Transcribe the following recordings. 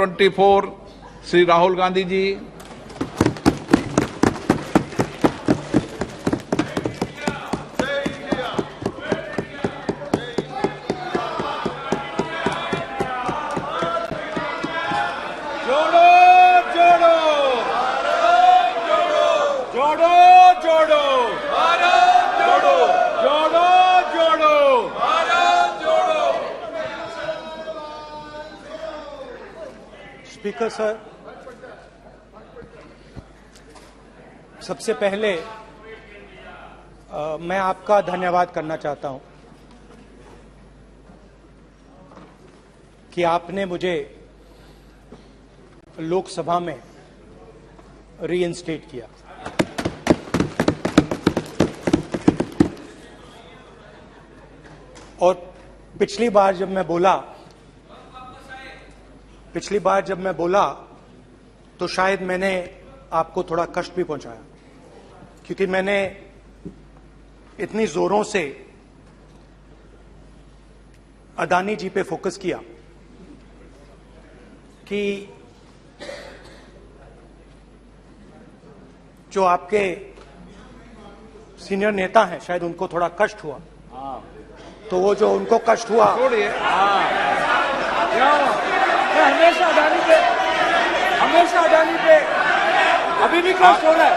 24 श्री राहुल गांधी जी। जोड़ो जोड़ो जोड़ो जोड़ो भारत जोड़ो जोड़ो जोड़ो भारत जोड़ो। स्पीकर सर, सबसे पहले मैं आपका धन्यवाद करना चाहता हूं कि आपने मुझे लोकसभा में रीइंस्टेट किया। और पिछली बार जब मैं बोला तो शायद मैंने आपको थोड़ा कष्ट भी पहुंचाया, क्योंकि मैंने इतनी जोरों से अदानी जी पे फोकस किया कि जो आपके सीनियर नेता हैं शायद उनको थोड़ा कष्ट हुआ। तो वो जो उनको कष्ट हुआ, छोड़िए, हमेशा अदानी पे अभी भी कष्ट हो रहा है।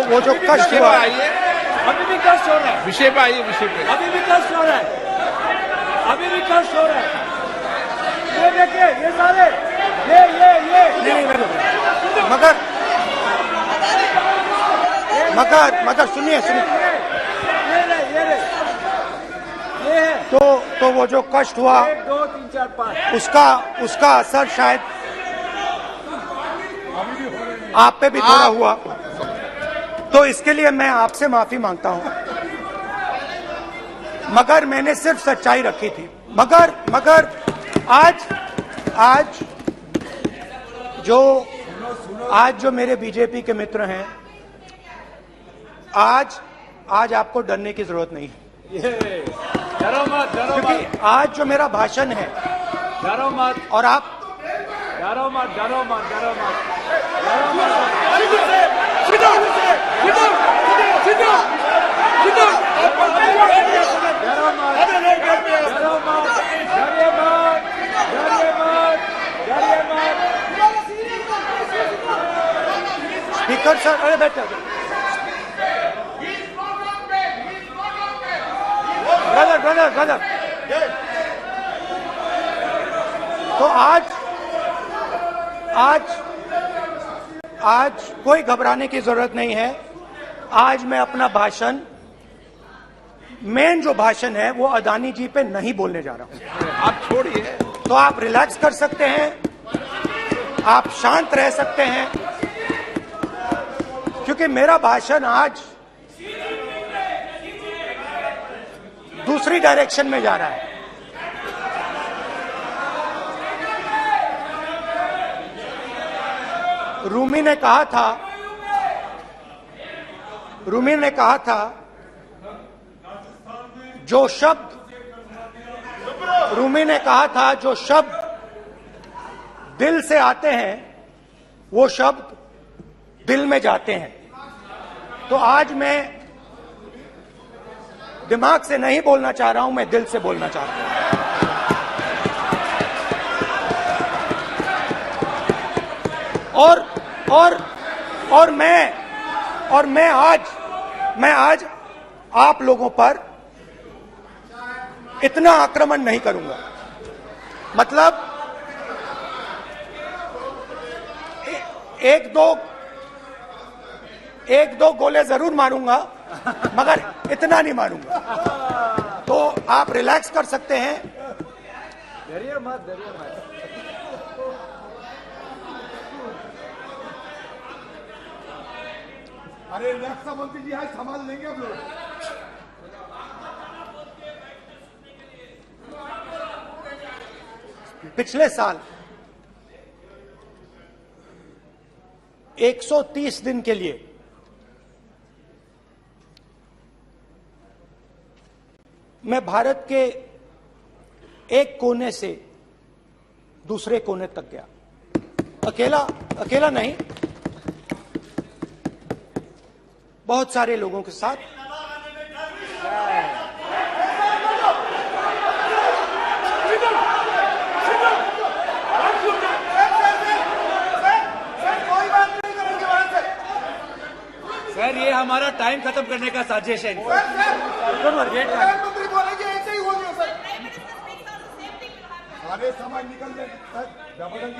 वो जो कष्ट विषय हुआ, पे आइए, अभी भी कष्ट हो रहा है। विषय पे आइए, विषय पे। अभी भी कष्ट हो रहा है। अभी भी कष्ट हो रहा है। ये देखिए, ये सारे नहीं, मगर सुनिए ये है। तो वो जो कष्ट हुआ 1 2 3 4 5 उसका असर शायद आप पे भी थोड़ा हुआ। तो इसके लिए मैं आपसे माफी मांगता हूं, मगर मैंने सिर्फ सच्चाई रखी थी। मगर आज जो मेरे बीजेपी के मित्र हैं, आज आपको डरने की जरूरत नहीं है, डरो मत क्योंकि आज जो मेरा भाषण है, डरो मत और आप डरो मत स्पीकर सर, अरे बैठे ब्रदर। तो आज कोई घबराने की जरूरत नहीं है। आज मैं अपना भाषण, मेन जो भाषण है वो अदानी जी पे नहीं बोलने जा रहा हूं। आप छोड़िए, तो आप रिलैक्स कर सकते हैं, आप शांत रह सकते हैं, क्योंकि मेरा भाषण आज दूसरी डायरेक्शन में जा रहा है। रूमी ने कहा था जो शब्द दिल से आते हैं वो शब्द दिल में जाते हैं। तो आज मैं दिमाग से नहीं बोलना चाह रहा हूं, मैं दिल से बोलना चाह रहा हूं। और मैं आज आप लोगों पर इतना आक्रमण नहीं करूंगा। मतलब एक दो गोले जरूर मारूंगा, मगर इतना नहीं मारूंगा। तो आप रिलैक्स कर सकते हैं। डरिए मत अरे रक्षा मंत्री जी आज संभाल लेंगे आप लोग। पिछले साल 130 दिन के लिए मैं भारत के एक कोने से दूसरे कोने तक गया। अकेला नहीं, बहुत सारे लोगों के साथ सर ये हमारा टाइम खत्म करने का साजिश है। प्रधानमंत्री बोलेंगे ऐसे ही होंगे सर। सारे समाज निकल जाए।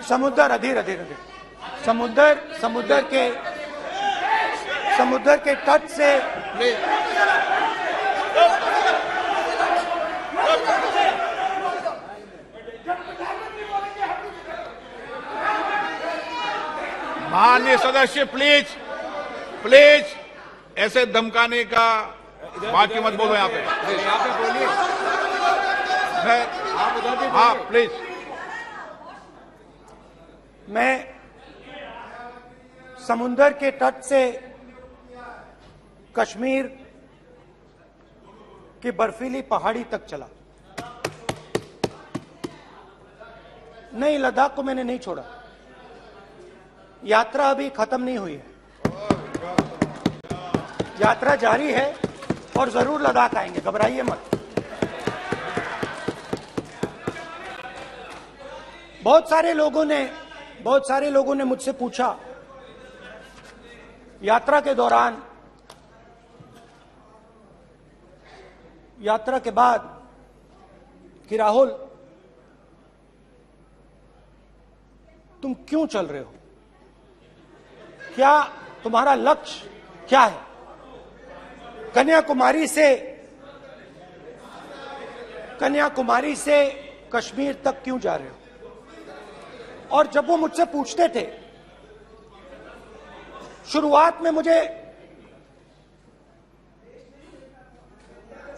समुद्र अधीर समुद्र के तट से माननीय सदस्य प्लीज प्लीज ऐसे धमकाने का बात की मत बोलो यहाँ पे। बोलिए, आप उधर भी हाँ प्लीज। मैं समुद्र के तट से कश्मीर की बर्फीली पहाड़ी तक चला। नहीं, लद्दाख को मैंने नहीं छोड़ा। यात्रा अभी खत्म नहीं हुई है, यात्रा जारी है और जरूर लद्दाख आएंगे, घबराइए मत। बहुत सारे लोगों ने मुझसे पूछा यात्रा के दौरान, यात्रा के बाद कि राहुल तुम क्यों चल रहे हो, क्या तुम्हारा लक्ष्य क्या है, कन्याकुमारी से कश्मीर तक क्यों जा रहे हो। और जब वो मुझसे पूछते थे, शुरुआत में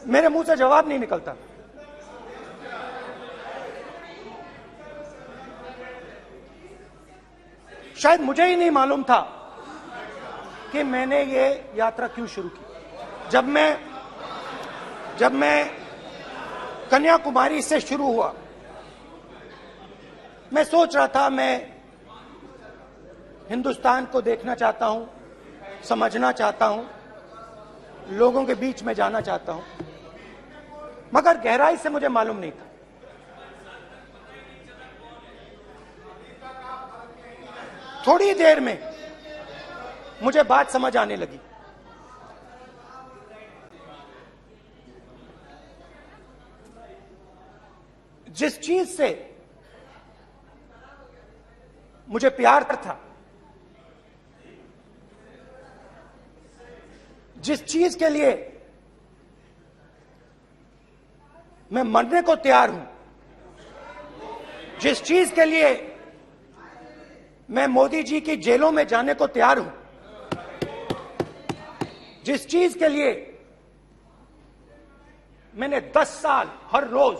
मेरे मुंह से जवाब नहीं निकलता। शायद मुझे ही नहीं मालूम था कि मैंने ये यात्रा क्यों शुरू की। जब मैं कन्याकुमारी से शुरू हुआ, मैं सोच रहा था मैं हिंदुस्तान को देखना चाहता हूं, समझना चाहता हूं, लोगों के बीच में जाना चाहता हूं, मगर गहराई से मुझे मालूम नहीं था। थोड़ी देर में मुझे बात समझ आने लगी। जिस चीज से मुझे प्यार था, जिस चीज के लिए मैं मरने को तैयार हूं, जिस चीज के लिए मैं मोदी जी की जेलों में जाने को तैयार हूं, जिस चीज के लिए मैंने 10 साल हर रोज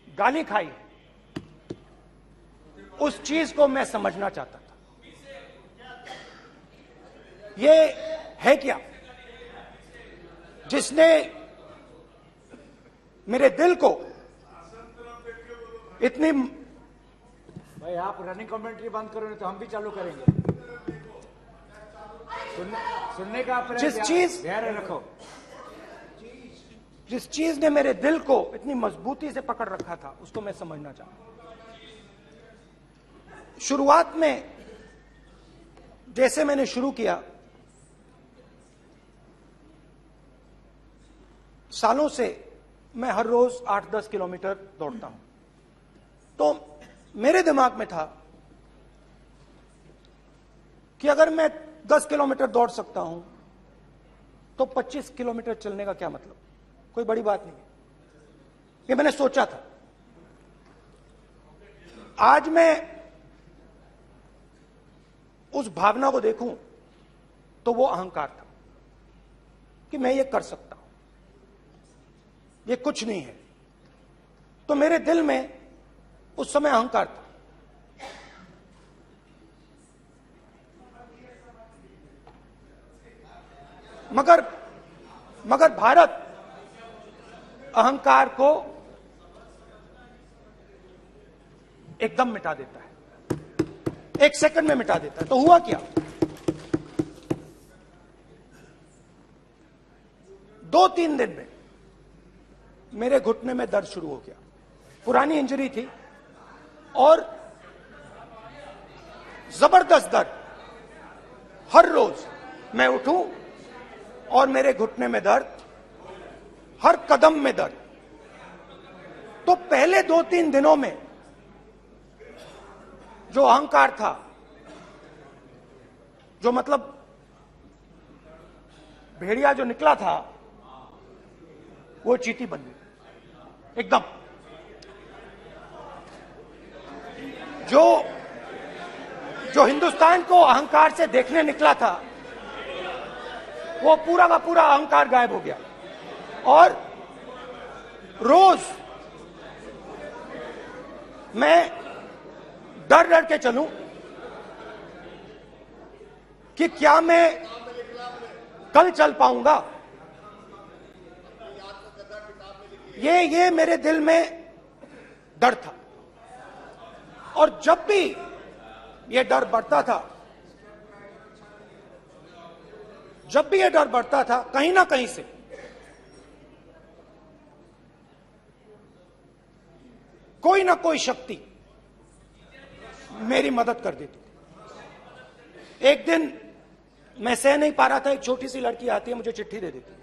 गाली खाई, उस चीज को मैं समझना चाहता था। ये है क्या जिसने मेरे दिल को इतनी। भाई आप रनिंग कमेंट्री बंद करो, नहीं तो हम भी चालू करेंगे। सुनने का आप जिस चीज धैर्य रखो। जिस चीज ने मेरे दिल को इतनी मजबूती से पकड़ रखा था, उसको मैं समझना चाहता। शुरुआत में जैसे मैंने शुरू किया, सालों से मैं हर रोज 8-10 किलोमीटर दौड़ता हूं, तो मेरे दिमाग में था कि अगर मैं 10 किलोमीटर दौड़ सकता हूं तो 25 किलोमीटर चलने का क्या मतलब, कोई बड़ी बात नहीं। ये मैंने सोचा था। आज मैं उस भावना को देखूं तो वो अहंकार था कि मैं ये कर सकता हूं, ये कुछ नहीं है। तो मेरे दिल में उस समय अहंकार था। मगर भारत अहंकार को एकदम मिटा देता है। 1 सेकंड में मिटा देता है। तो हुआ क्या, 2-3 दिन में मेरे घुटने में दर्द शुरू हो गया। पुरानी इंजरी थी और जबरदस्त दर्द। हर रोज मैं उठूं और मेरे घुटने में दर्द, हर कदम में दर्द। तो पहले 2-3 दिनों में जो अहंकार था, जो मतलब भेड़िया जो निकला था, वो चींटी बन गई एकदम। जो हिंदुस्तान को अहंकार से देखने निकला था, वो पूरा का पूरा अहंकार गायब हो गया। और रोज मैं डर डर के चलूं कि क्या मैं कल चल पाऊंगा। ये मेरे दिल में डर था। और जब भी ये डर बढ़ता था, कहीं ना कहीं से कोई ना कोई शक्ति मेरी मदद कर देती। एक दिन मैं सह नहीं पा रहा था, एक छोटी सी लड़की आती है, मुझे चिट्ठी दे देती।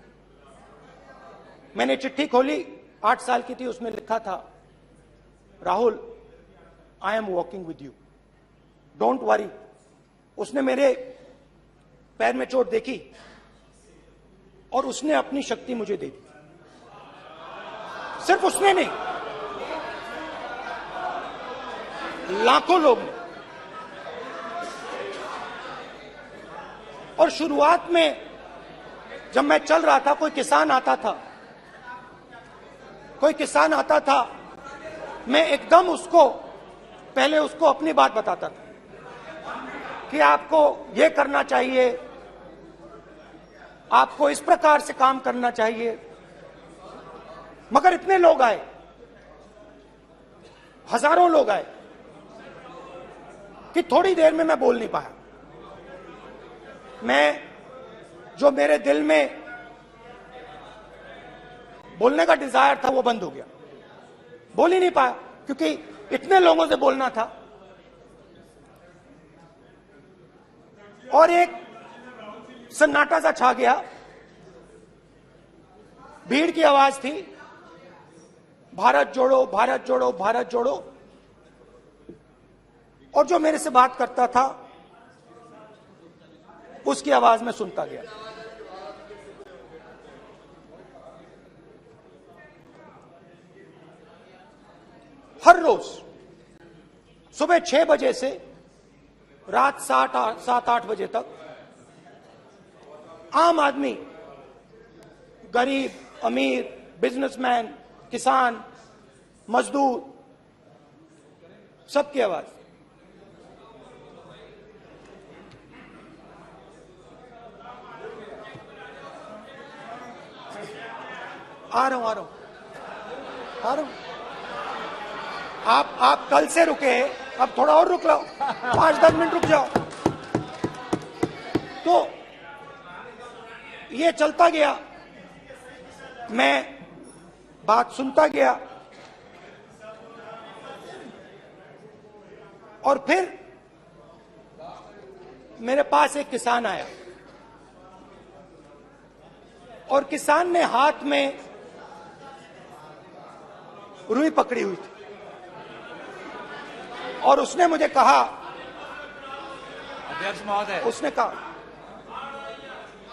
मैंने चिट्ठी खोली, 8 साल की थी, उसमें लिखा था, Rahul, I am walking with you, don't worry. उसने मेरे पैर में चोट देखी और उसने अपनी शक्ति मुझे दे दी। सिर्फ उसने नहीं, लाखों लोग ने। और शुरुआत में जब मैं चल रहा था, कोई किसान आता था, मैं एकदम पहले उसको अपनी बात बताता था कि आपको ये करना चाहिए, आपको इस प्रकार से काम करना चाहिए। मगर इतने लोग आए, हजारों लोग आए, कि थोड़ी देर में मैं बोल नहीं पाया। जो मेरे दिल में बोलने का डिजायर था, वो बंद हो गया। बोल ही नहीं पाया, क्योंकि इतने लोगों से बोलना था। और एक सन्नाटा सा छा गया, भीड़ की आवाज थी, भारत जोड़ो, भारत जोड़ो, भारत जोड़ो। और जो मेरे से बात करता था, उसकी आवाज में सुनता गया। हर रोज सुबह 6 बजे से रात 7-8 बजे तक आम आदमी, गरीब, अमीर, बिजनेसमैन, किसान, मजदूर, सबकी आवाज। आ रहा हूं। आप कल से रुके, अब थोड़ा और रुक लो, 5-10 मिनट रुक जाओ। तो ये चलता गया, मैं बात सुनता गया। और फिर मेरे पास एक किसान आया, और किसान ने हाथ में रुई पकड़ी हुई थी, और उसने मुझे कहा, अध्यक्ष महोदय,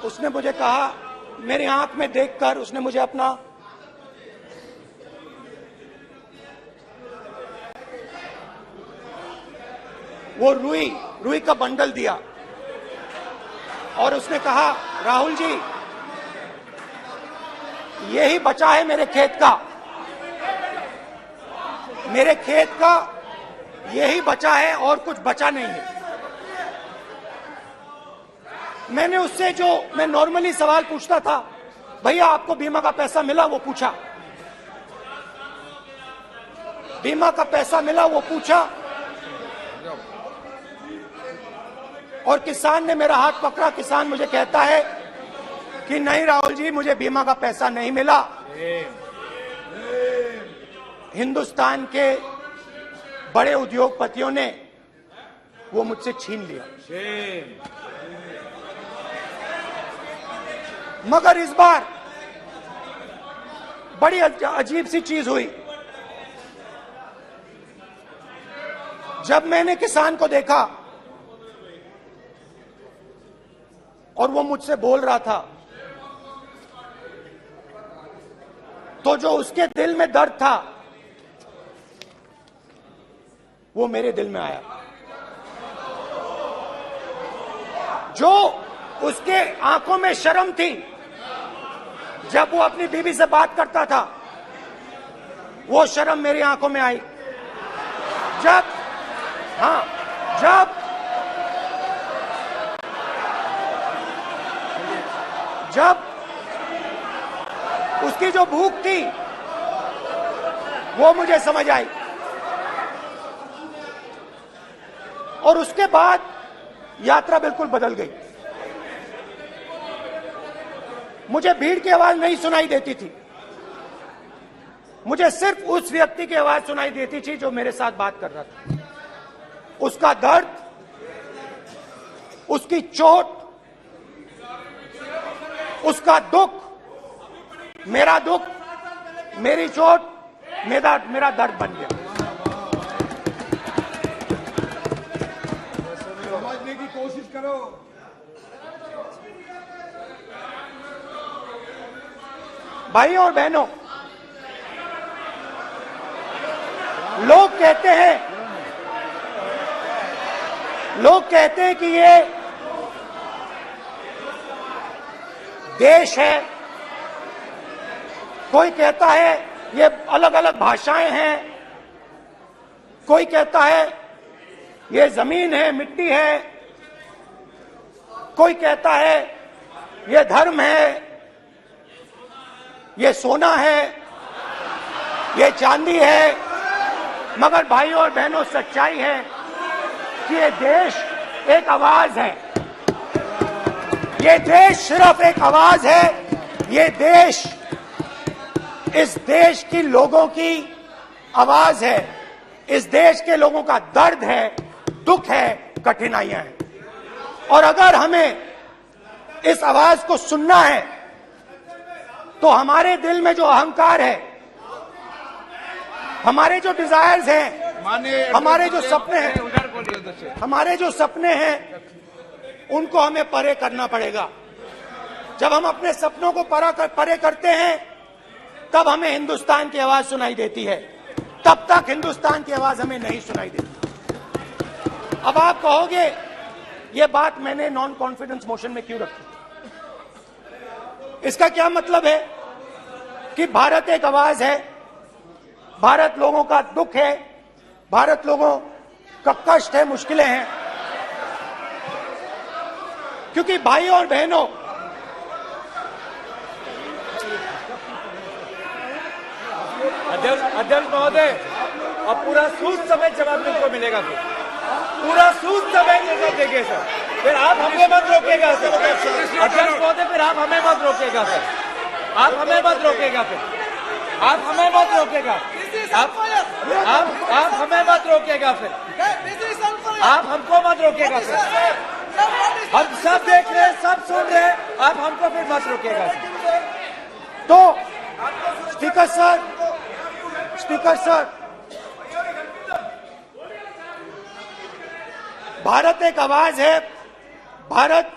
उसने मुझे कहा, मेरी आंख में देखकर उसने मुझे अपना वो रुई का बंडल दिया, और उसने कहा, राहुल जी, यही बचा है मेरे खेत का, यही बचा है, और कुछ बचा नहीं है। मैंने उससे, जो मैं नॉर्मली सवाल पूछता था, भैया आपको बीमा का पैसा मिला, वो पूछा। बीमा का पैसा मिला, वो पूछा। और किसान ने मेरा हाथ पकड़ा। किसान मुझे कहता है कि नहीं राहुल जी, मुझे बीमा का पैसा नहीं मिला, हिंदुस्तान के बड़े उद्योगपतियों ने वो मुझसे छीन लिया। मगर इस बार बड़ी अजीब सी चीज हुई। जब मैंने किसान को देखा और वो मुझसे बोल रहा था, तो जो उसके दिल में दर्द था वो मेरे दिल में आया। जो उसके आंखों में शर्म थी जब वो अपनी बीवी से बात करता था, वो शर्म मेरी आंखों में आई। जब उसकी जो भूख थी वो मुझे समझ आई। और उसके बाद यात्रा बिल्कुल बदल गई। मुझे भीड़ की आवाज नहीं सुनाई देती थी, मुझे सिर्फ उस व्यक्ति की आवाज सुनाई देती थी जो मेरे साथ बात कर रहा था। उसका दर्द, उसकी चोट, उसका दुख, मेरा दुख, मेरी चोट, मेरा दर्द बन गया। समझने की कोशिश करो। भाइयों और बहनों, लोग कहते हैं कि ये देश है, कोई कहता है ये अलग अलग भाषाएं हैं, कोई कहता है ये जमीन है, मिट्टी है, कोई कहता है ये धर्म है, ये सोना है, ये चांदी है। मगर भाइयों और बहनों, सच्चाई है कि ये देश एक आवाज है। ये देश सिर्फ एक आवाज है। ये देश, इस देश की लोगों की आवाज है। इस देश के लोगों का दर्द है, दुख है, कठिनाइयां हैं। और अगर हमें इस आवाज को सुनना है तो हमारे दिल में जो अहंकार है, हमारे जो डिजायर्स हैं, हमारे जो सपने हैं, उनको हमें परे करना पड़ेगा। जब हम अपने सपनों को परे करते हैं, तब हमें हिंदुस्तान की आवाज सुनाई देती है। तब तक हिंदुस्तान की आवाज हमें नहीं सुनाई देती। अब आप कहोगे ये बात मैंने नॉन कॉन्फिडेंस मोशन में क्यों रखी? इसका क्या मतलब है कि भारत एक आवाज है, भारत लोगों का दुख है, भारत लोगों का कष्ट है, मुश्किलें हैं। क्योंकि भाइयों और बहनों, अध्यक्ष महोदय, अब पूरा सूद समेत जवाब तुमको मिलेगा। फिर पूरा सूद समेत जवाब देंगे सर। फिर आप हमें मत रोकेगा सर। अध्यक्ष महोदय, फिर आप हमें मत रोकेगा सर। आप हमें मत रोकेगा। फिर आप हमें मत रोकेगा। आप हमें मत रोकेगा। फिर आप हमको मत रोकेगा। फिर हम सब देख रहे हैं, सब सुन रहे हैं, आप हमको फिर मत रोकेगा। तो स्पीकर सर, भारत एक आवाज है। भारत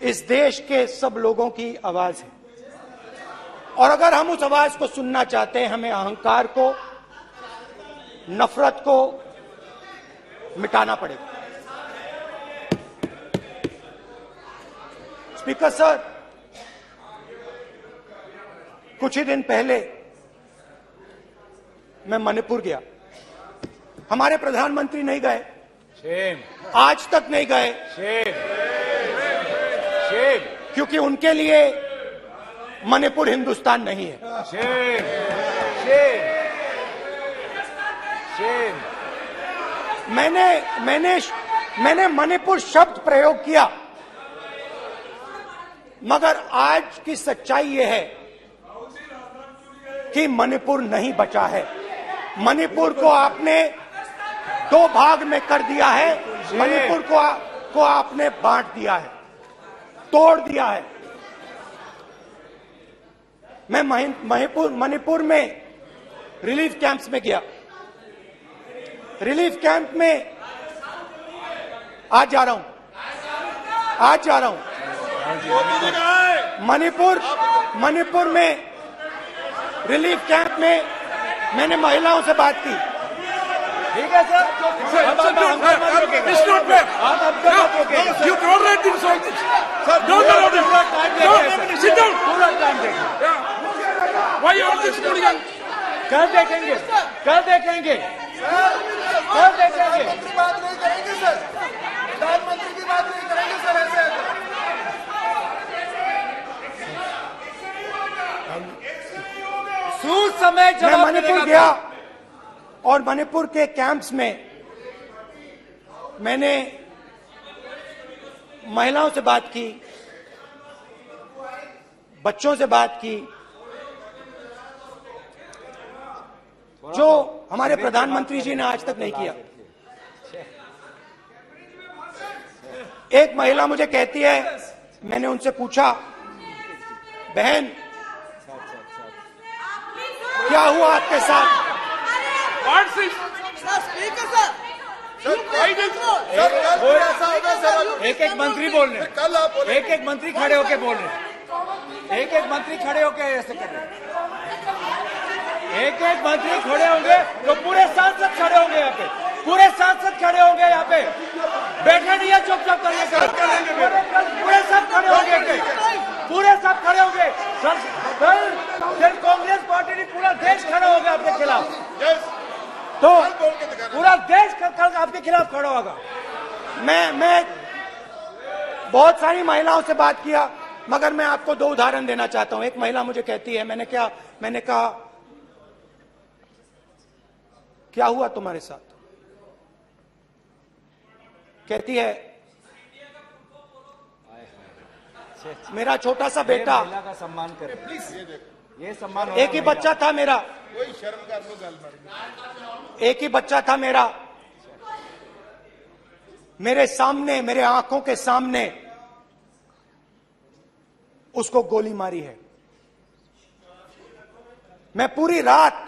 इस देश के सब लोगों की आवाज है। और अगर हम उस आवाज को सुनना चाहते हैं, हमें अहंकार को, नफरत को मिटाना पड़ेगा। स्पीकर सर, कुछ ही दिन पहले मैं मणिपुर गया। हमारे प्रधानमंत्री नहीं गए, आज तक नहीं गए, क्योंकि उनके लिए मणिपुर हिंदुस्तान नहीं है। मैंने मणिपुर शब्द प्रयोग किया, मगर आज की सच्चाई यह है कि मणिपुर नहीं बचा है। मणिपुर को आपने 2 भाग में कर दिया है। मणिपुर को आपने बांट दिया है, तोड़ दिया है। मैं मणिपुर में रिलीफ कैंप्स में गया। रिलीफ कैंप में आज जा रहा हूं। मणिपुर में रिलीफ कैंप में मैंने महिलाओं से बात की। ठीक है सर, अब हमको मत रोकेगा। It's not fair. आप हमको मत रोकेगा। You tolerate insults. Sir, Don't allow this. पूरा टाइम देंगे Don't सर। sit down. पूरा टाइम देंगे। Yeah. Why you all this hooligan? कल देखेंगे। प्रधानमंत्री की बात नहीं करेंगे सर, प्रधानमंत्री की बात नहीं करेंगे सर ऐसे। सूद समय मैं जवाब मणिपुर मिलेगा। गया और मणिपुर के कैंप्स में मैंने महिलाओं से बात की, बच्चों से बात की, जो हमारे प्रधानमंत्री जी ने आज तक नहीं किया। एक महिला मुझे कहती है, मैंने उनसे पूछा, बहन क्या हुआ आपके साथ? What's this? एक एक मंत्री बोल रहे हैं। कल आप बोले एक एक मंत्री खड़े होके बोल रहे हैं। एक एक मंत्री खड़े होके ऐसे कर रहे हैं। एक एक मंत्री खड़े होंगे तो पूरे सांसद खड़े होंगे यहाँ पे। पूरे सांसद खड़े होंगे यहाँ पे। बैठे नहीं है, चुपचाप करिए। पूरे सब खड़े होंगे। पूरे सब खड़े होंगे। फिर कांग्रेस पार्टी ने पूरा देश खड़ा होगा आपके खिलाफ। तो पूरा देश कल आपके खिलाफ खड़ा होगा। मैं बहुत सारी महिलाओं से बात किया, मगर मैं आपको 2 उदाहरण देना चाहता हूं। एक महिला मुझे कहती है, मैंने कहा क्या हुआ तुम्हारे साथ? कहती है, मेरा छोटा सा बेटा, महिला का सम्मान करें प्लीज। ये सम्मान, एक ही बच्चा था मेरा, कोई शर्म कर लो गल मारी। एक ही बच्चा था मेरा, मेरे सामने, मेरे आंखों के सामने उसको गोली मारी है। मैं पूरी रात,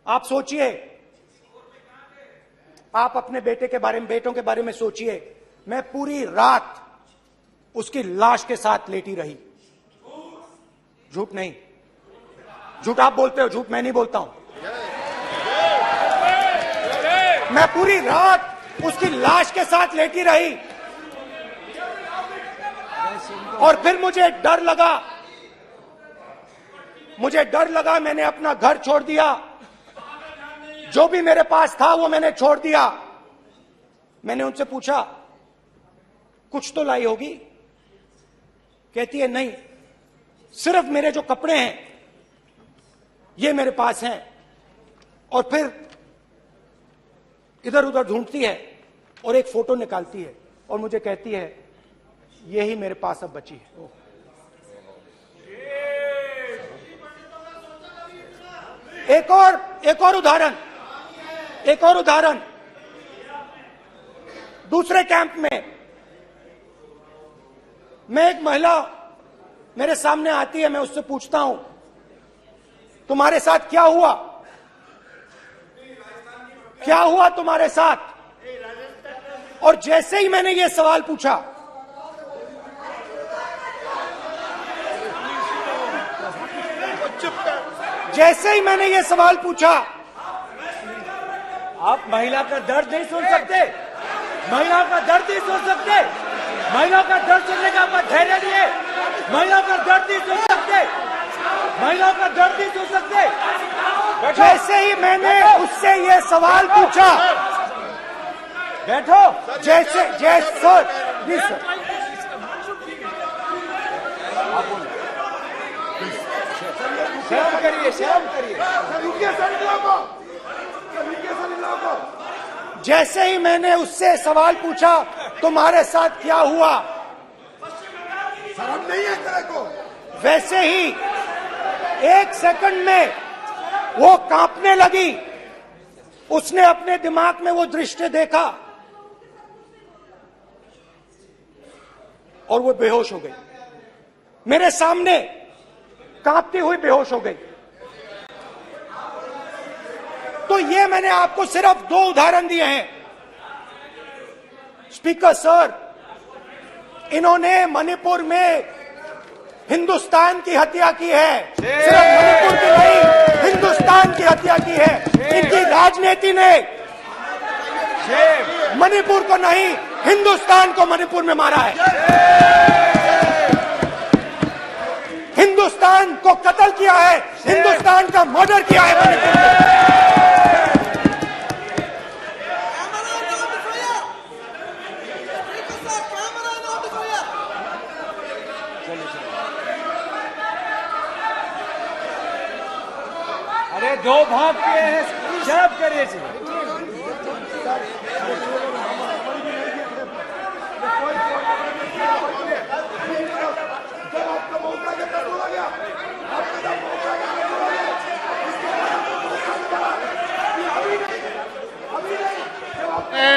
आप सोचिए, आप अपने बेटों के बारे में सोचिए, मैं पूरी रात उसकी लाश के साथ लेटी रही। झूठ नहीं, झूठ आप बोलते हो, झूठ मैं नहीं बोलता हूं। मैं पूरी रात उसकी लाश के साथ लेटी रही और फिर मुझे डर लगा, मैंने अपना घर छोड़ दिया। जो भी मेरे पास था वो मैंने छोड़ दिया। मैंने उनसे पूछा, कुछ तो लाई होगी? कहती है, नहीं, सिर्फ मेरे जो कपड़े हैं ये मेरे पास हैं। और फिर इधर उधर ढूंढती है और एक फोटो निकालती है और मुझे कहती है, यही मेरे पास अब बची है। एक और उदाहरण, दूसरे कैंप में मैं, एक महिला मेरे सामने आती है, मैं उससे पूछता हूं, तुम्हारे साथ क्या हुआ? क्या हुआ तुम्हारे साथ? और जैसे ही मैंने ये सवाल पूछा, जैसे ही मैंने ये सवाल पूछा, आप महिला का दर्द नहीं सुन सकते? महिला का दर्द नहीं सुन सकते? महिला का दर्द सुनने का आपका धैर्य नहीं है? महिला का दर्द नहीं सुन सकते? महिला का दर्द नहीं सुन सकते? जैसे ही मैंने उससे ये सवाल पूछा, बैठो। जैसे सर, प्लीज सर, शर्म करिए, शर्म करिए। जैसे ही मैंने उससे सवाल पूछा तुम्हारे साथ क्या हुआ, शर्म नहीं है तेरे को? वैसे ही 1 सेकंड में वो कांपने लगी। उसने अपने दिमाग में वो दृश्य देखा और वो बेहोश हो गई। मेरे सामने कांपती हुई बेहोश हो गई। तो ये मैंने आपको सिर्फ 2 उदाहरण दिए हैं। स्पीकर सर, इन्होंने मणिपुर में हिंदुस्तान की हत्या की है। सिर्फ मणिपुर की नहीं, हिंदुस्तान की हत्या की है। इनकी राजनीति ने मणिपुर को नहीं, हिंदुस्तान को मणिपुर में मारा है। हिंदुस्तान को कत्ल किया है, हिंदुस्तान का मर्डर किया है मणिपुर में। अरे 2 भाग किए हैं, शर्म करिए जी।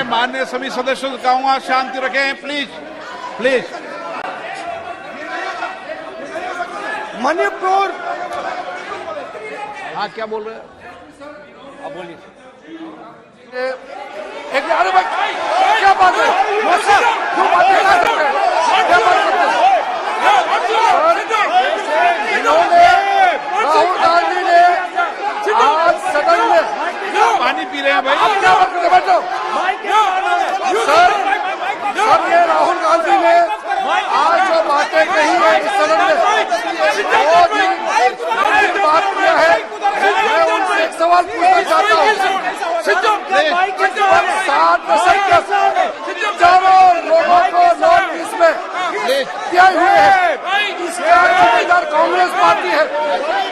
माननीय सभी सदस्यों से कहूंगा शांति रखें, प्लीज प्लीज। मणिपुर, हाँ क्या बोल रहे हैं? अब बोलिए। एक अरे भाई क्या बात है? क्यों बात नहीं कर सकते? क्या बात करते हैं? इन्होंने राहुल गांधी ने आज सदन में पानी पी रहे हैं भाई। आप क्या बात करते? बैठो सर। सर ये राहुल गांधी ने आज जो बातें कही है इस सदन में बहुत ही गंभीर बात किया है। मैं उनसे एक सवाल पूछना चाहता हूँ। 7 दशक तक चारों लोगों को नॉर्थ ईस्ट में दिए हुए हैं, इसका जिम्मेदार कांग्रेस पार्टी है।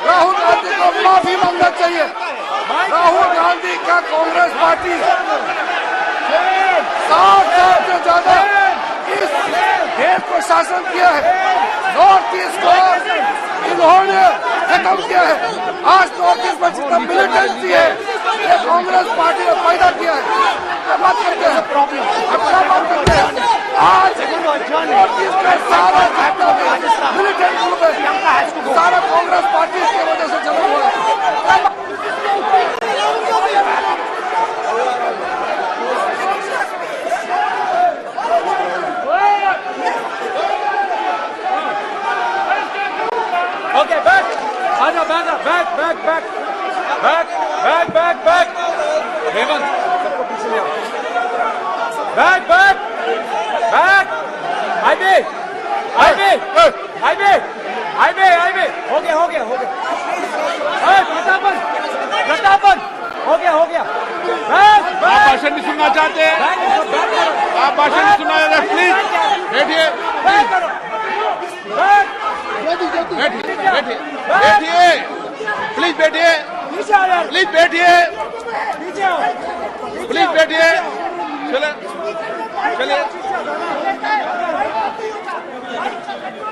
राहुल गांधी को माफी मांगना चाहिए। राहुल गांधी का कांग्रेस पार्टी 7 साल से ज्यादा इस देश को शासन किया है। नॉर्थ ईस्ट को इन्होंने खत्म किया है। आज नॉर्थ ईस्ट में जितना मिलिटेंसी है ये कांग्रेस पार्टी ने पैदा किया है। क्या बात करते हैं? क्या बात करते हैं? आज नॉर्थ ईस्ट में सारा जितना भी मिलिटेंट ग्रुप है सारा कांग्रेस पार्टी की वजह से जमा हुआ है। ओके बैक, आजा back back back back back back back Hemant सबको पीछे ले आओ। Back back back highway highway highway highway highway हो गया हो गया हो गया। प्रतापन प्रतापन हो गया। बैक आप बैक भाषण नहीं सुनना चाहते हैं? आप भाषण नहीं सुनना चाहते? प्लीज बैठिए, बैक करो बैक बैठिए बैठिए बैठिए, प्लीज बैठिए, नीचे आ यार, प्लीज बैठिए, नीचे आओ प्लीज बैठिए। चले चलिए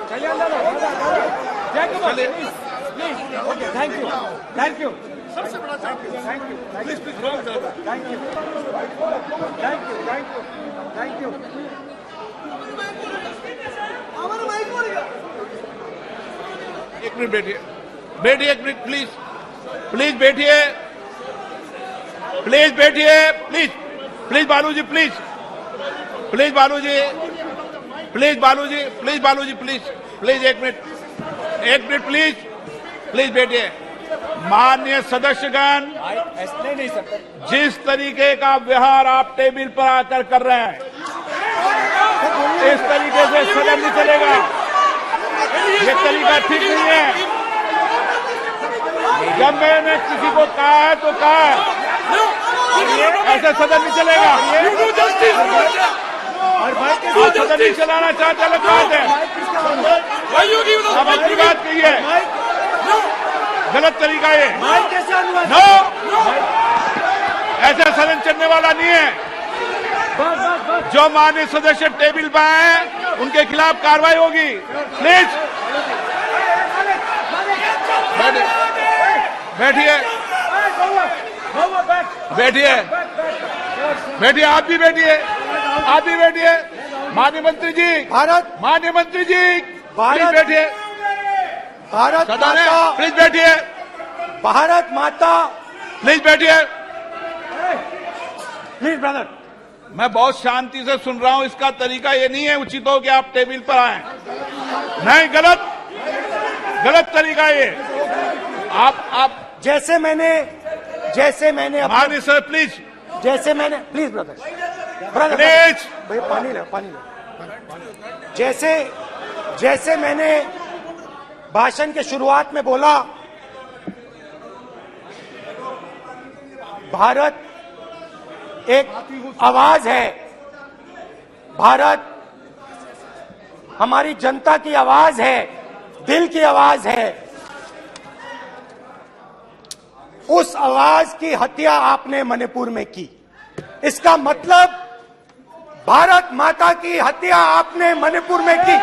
चलिए अंदर जय चलिए। प्लीज ओके थैंक यू सबसे बड़ा thank you please thank you हमारा माइक बोल गया। 1 मिनट बैठिए, बैठिए 1 मिनट प्लीज, प्लीज बैठिए, प्लीज बैठिए, please please Baluji, please please Baluji, please Baluji, please Baluji, please please 1 minute please please बैठिए। माननीय सदस्यगण, ऐसे नहीं सकते। जिस तरीके का व्यवहार आप टेबल पर आकर कर रहे हैं इस तरीके से सदन नहीं चलेगा। ये तरीका ठीक नहीं है। जब मैंने किसी को कहा है तो कहा है, ऐसे सदन नहीं चलेगा। आप सदन नहीं चलाना चाहते अलग बात है, आप अपनी बात कहिए। गलत तरीका है, नो, ऐसा सदन चलने वाला नहीं है। जो माननीय सदस्य टेबल पर आए उनके खिलाफ कार्रवाई होगी। प्लीज बैठिए, बैठिए, बैठिए, आप भी बैठिए, आप भी बैठिए। माननीय मंत्री जी, माननीय मंत्री जी, प्लीज बैठिए। भारत सदन है, माता, प्लीज बैठिए, भारत माता, प्लीज बैठिए। Please brother. मैं बहुत शांति से सुन रहा हूं, इसका तरीका ये नहीं है उचित हो कि आप टेबल पर आए। नहीं, गलत, गलत तरीका ये। आप जैसे मैंने माननीय सर प्लीज, जैसे मैंने, प्लीज ब्रदर, प्लीज, भाई पानी ले, पानी ले। जैसे मैंने भाषण के शुरुआत में बोला, भारत एक आवाज है, भारत हमारी जनता की आवाज है, दिल की आवाज है। उस आवाज की हत्या आपने मणिपुर में की। इसका मतलब भारत माता की हत्या आपने मणिपुर में की।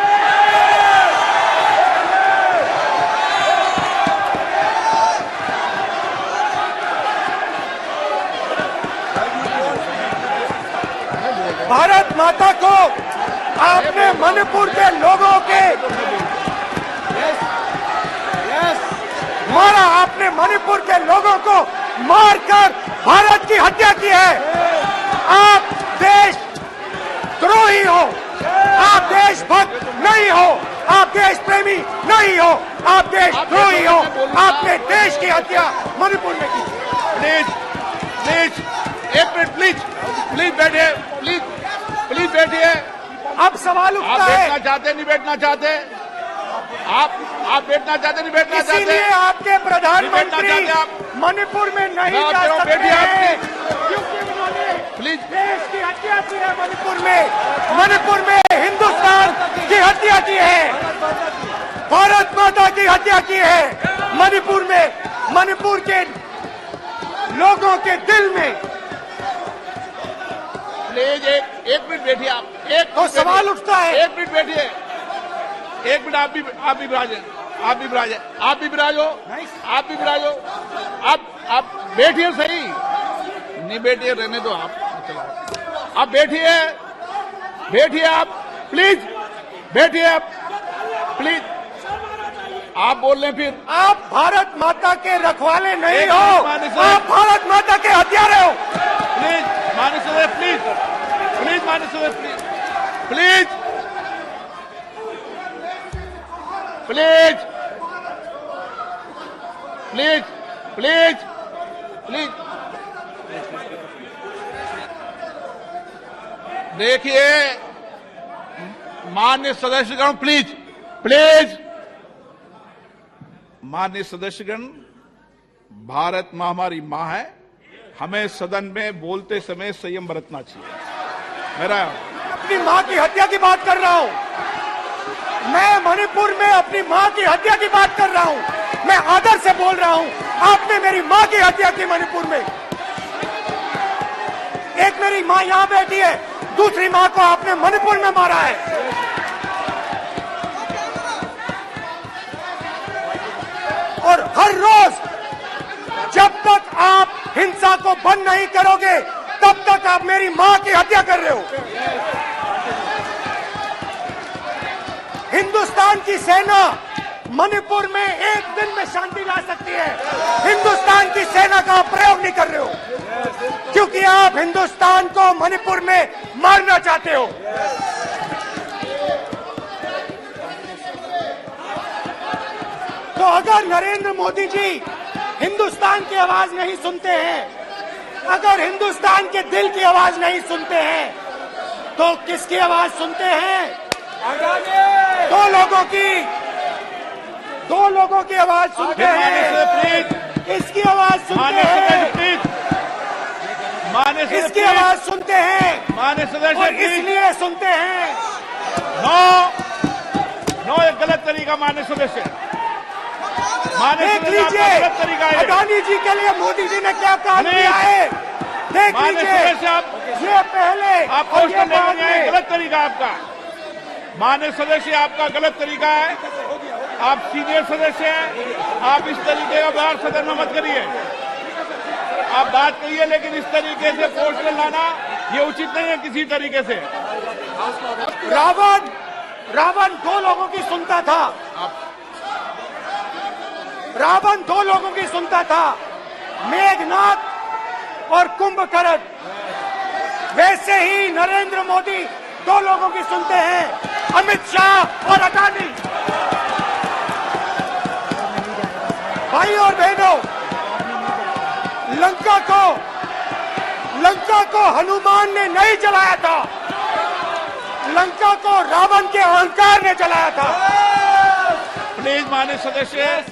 भारत माता को आपने मणिपुर के लोगों के मारा, आपने मणिपुर के लोगों को मारकर भारत की हत्या की है। आप देश द्रोही हो, आप देशभक्त नहीं हो, आप देश प्रेमी नहीं हो, आप देशद्रोही हो। आपने देश की हत्या मणिपुर में की। प्लीज, प्लीज, एक मिनट, प्लीज, प्लीज बैठिए, प्लीज, प्लीज बैठिए। अब सवाल आप उठता है, बैठना चाहते नहीं बैठना चाहते, आप बैठना चाहते नहीं बैठना चाहते, इसीलिए आपके प्रधानमंत्री नहीं बैठना चाहते मणिपुर में नहीं मैं जा कह रहा हूं, सकते बैठिए आप, हैं, क्योंकि उन्होंने प्लीज। देश की हत्या की है। मणिपुर में हिंदुस्तान की हत्या की है, भारत माता की हत्या की है। मणिपुर में, मणिपुर के लोगों के दिल में। प्लीज एक मिनट बैठिए आप, एक तो मिनट सवाल बैठिए, उठता है, एक मिनट बैठिए, एक मिनट। आप भी विराजे, आप भी विराजे, आप भी विराजो, आप भी विराजो। आप बैठिए सही, नहीं बैठिए रहने दो आप बैठिए, बैठिए आप, प्लीज बैठिए आप, प्लीज। आप बोल रहे फिर, आप भारत माता के रखवाले नहीं एक हो, मिनट माननीय सर। आप भारत माता के हत्यारे हो। प्लीज माननीय सदस्य, प्लीज, प्लीज माननीय सदस्य, please, please, please, please, please. देखिए माननीय सदस्यगण, प्लीज, प्लीज, माननीय सदस्यगण, भारत मां हमारी मां है, हमें सदन में बोलते समय संयम बरतना चाहिए। मेरा अपनी मां की हत्या की बात कर रहा हूं, मैं मणिपुर में अपनी मां की हत्या की बात कर रहा हूं, मैं आदर से बोल रहा हूं। आपने मेरी मां की हत्या की मणिपुर में। एक मेरी मां यहां बैठी है, दूसरी मां को आपने मणिपुर में मारा है। और हर रोज जब तक आप हिंसा को बंद नहीं करोगे, तब तक आप मेरी मां की हत्या कर रहे हो। हिंदुस्तान की सेना मणिपुर में एक दिन में शांति ला सकती है। हिंदुस्तान की सेना का प्रयोग नहीं कर रहे हो, क्योंकि आप हिंदुस्तान को मणिपुर में मारना चाहते हो। तो अगर नरेंद्र मोदी जी हिंदुस्तान की आवाज नहीं सुनते हैं, अगर हिंदुस्तान के दिल की आवाज नहीं सुनते हैं, तो किसकी आवाज सुनते हैं? दो लोगों की आवाज सुनते हैं। इसकी आवाज सुनते हैं, प्लीज, माननीय सदस्य, इसकी आवाज सुनते हैं, माननीय सदस्य, और प्लीज। इसलिए सुनते हैं। नो, एक गलत तरीका माननीय सदस्य, माननीय देख सदस्य, आपका लीजिए गलत तरीका है। अडानी जी के लिए मोदी जी ने क्या काम प्लीज। किया है, देख माननीय लीजिए। सदस्य, आप ये पहले आप और ये क्वेश्चन लेकर बाद नहीं आए, में। गलत तरीका आपका। माननीय सदस्य, आपका गलत तरीका है। आप सीनियर सदस्य हैं, आप इस तरीके का बाहर सदन में मत करिए। आप बात करिए, लेकिन इस तरीके से क्वेश्चन लाना ये उचित नहीं है किसी तरीके से। रावण दो लोगों की सुनता था। रावण दो लोगों की सुनता था, मेघनाथ और कुंभकर्ण। वैसे ही नरेंद्र मोदी दो लोगों की सुनते हैं, अमित शाह और अडानी। भाई और बहनों, लंका को हनुमान ने नहीं जलाया था, लंका को रावण के अहंकार ने जलाया था। प्लीज माननीय सदस्य,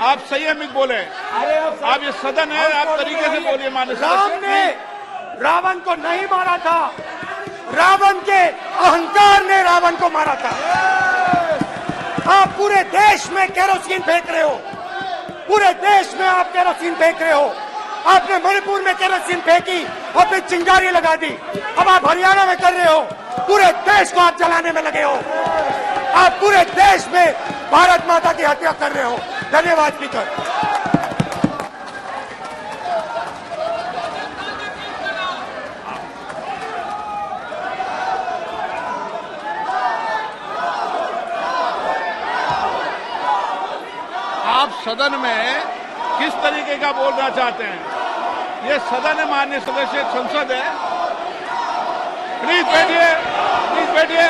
आप संयमित बोले। आप ये सदन है, आप तरीके से बोलिए। माननीय राम सदस्य, ने रावण को नहीं मारा था, रावण के अहंकार ने रावण को मारा था। आप पूरे देश में केरोसिन फेंक रहे हो, पूरे देश में आप केरोसिन फेंक रहे हो। आपने मणिपुर में केरोसिन फेंकी और फिर चिंगारी लगा दी। अब आप हरियाणा में कर रहे हो, पूरे देश को आप जलाने में लगे हो। आप पूरे देश में भारत माता की हत्या कर रहे हो। धन्यवाद स्पीकर। आप सदन में किस तरीके का बोलना चाहते हैं? ये सदन है माननीय सदस्य, संसद है। प्लीज बैठिए, प्लीज बैठिए।